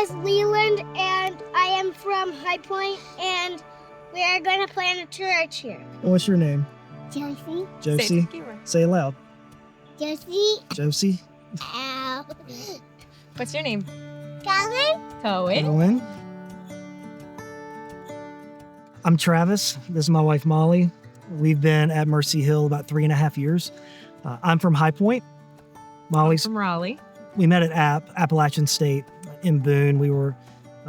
is Leland, and I am from High Point, and we are going to plant a church here. What's your name? Josie. Josie? Say it loud. Josie. Josie? Ow. What's your name? Colin. Cohen. Owen? I'm Travis. This is my wife, Molly. We've been at Mercy Hill about 3.5 years. I'm from High Point. Molly's From Raleigh. We met at Appalachian State in Boone. We were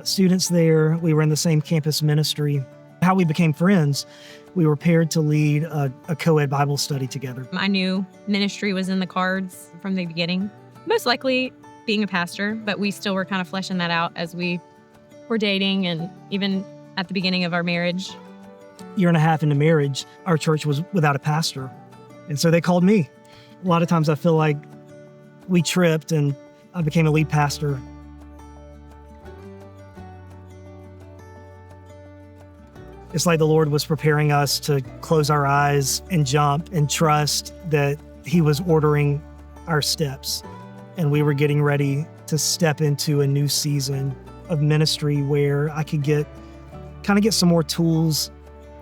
students there. We were in the same campus ministry. How we became friends, we were paired to lead a co-ed Bible study together. I knew ministry was in the cards from the beginning, most likely being a pastor, but we still were kind of fleshing that out as we were dating and even at the beginning of our marriage. 1.5 years into marriage, our church was without a pastor. And so they called me. A lot of times I feel like we tripped and I became a lead pastor. It's like the Lord was preparing us to close our eyes and jump and trust that He was ordering our steps. And we were getting ready to step into a new season of ministry where I could get some more tools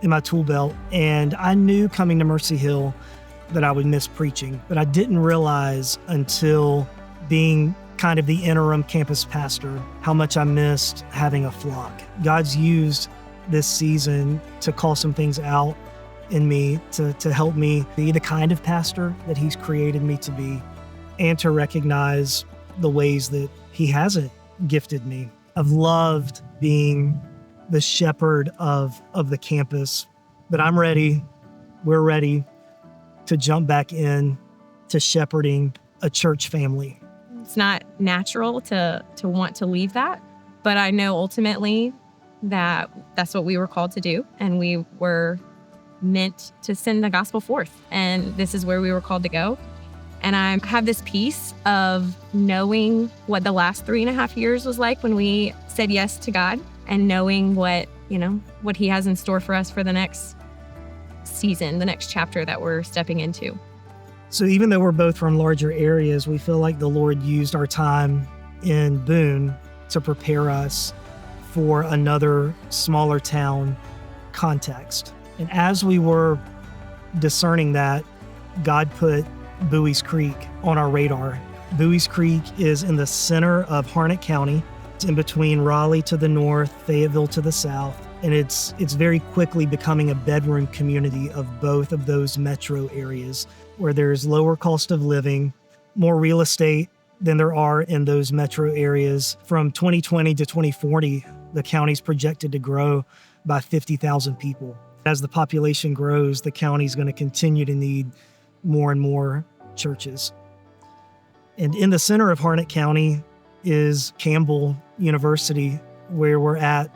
in my tool belt. And I knew coming to Mercy Hill that I would miss preaching, but I didn't realize until being kind of the interim campus pastor how much I missed having a flock. God's used this season to call some things out in me to help me be the kind of pastor that He's created me to be and to recognize the ways that He hasn't gifted me. I've loved being the shepherd of the campus, but I'm ready, we're ready to jump back in to shepherding a church family. It's not natural to want to leave that, but I know ultimately that that's what we were called to do, and we were meant to send the gospel forth, and this is where we were called to go. And I have this piece of knowing what the last 3.5 years was like when we said yes to God, and knowing what He has in store for us for the next season, the next chapter that we're stepping into. So even though we're both from larger areas, we feel like the Lord used our time in Boone to prepare us for another smaller town context. And as we were discerning that, God put Buoys Creek on our radar. Buoys Creek is in the center of Harnett County. It's in between Raleigh to the north, Fayetteville to the south. And it's very quickly becoming a bedroom community of both of those metro areas where there's lower cost of living, more real estate than there are in those metro areas. From 2020 to 2040, the county's projected to grow by 50,000 people. As the population grows, the county's going to continue to need more and more churches. And in the center of Harnett County is Campbell University, where we're at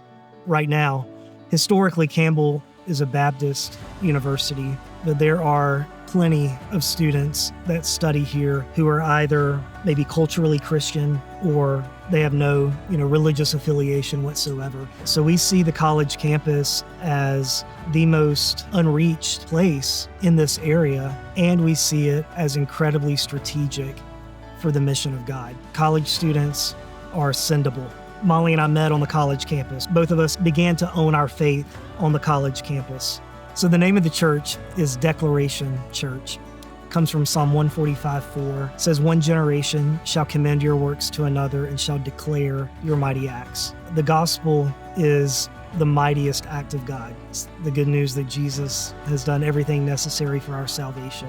right now. Historically, Campbell is a Baptist university, but there are plenty of students that study here who are either maybe culturally Christian or they have no, religious affiliation whatsoever. So we see the college campus as the most unreached place in this area, and we see it as incredibly strategic for the mission of God. College students are sendable. Molly and I met on the college campus. Both of us began to own our faith on the college campus. So the name of the church is Declaration Church. It comes from Psalm 145:4. It says, "One generation shall commend your works to another and shall declare your mighty acts." The gospel is the mightiest act of God. It's the good news that Jesus has done everything necessary for our salvation.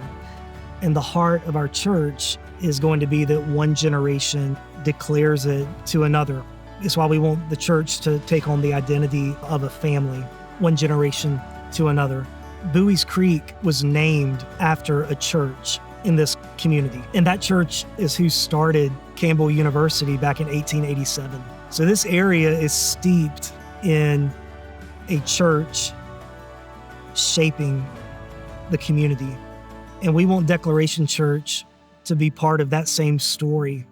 And the heart of our church is going to be that one generation declares it to another. It's why we want the church to take on the identity of a family, one generation to another. Buoys Creek was named after a church in this community, and that church is who started Campbell University back in 1887. So this area is steeped in a church shaping the community. And we want Declaration Church to be part of that same story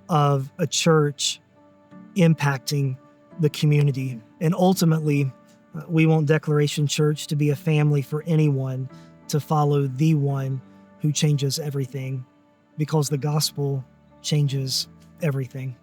of a church impacting the community. And ultimately, we want Declaration Church to be a family for anyone to follow the one who changes everything, because the gospel changes everything.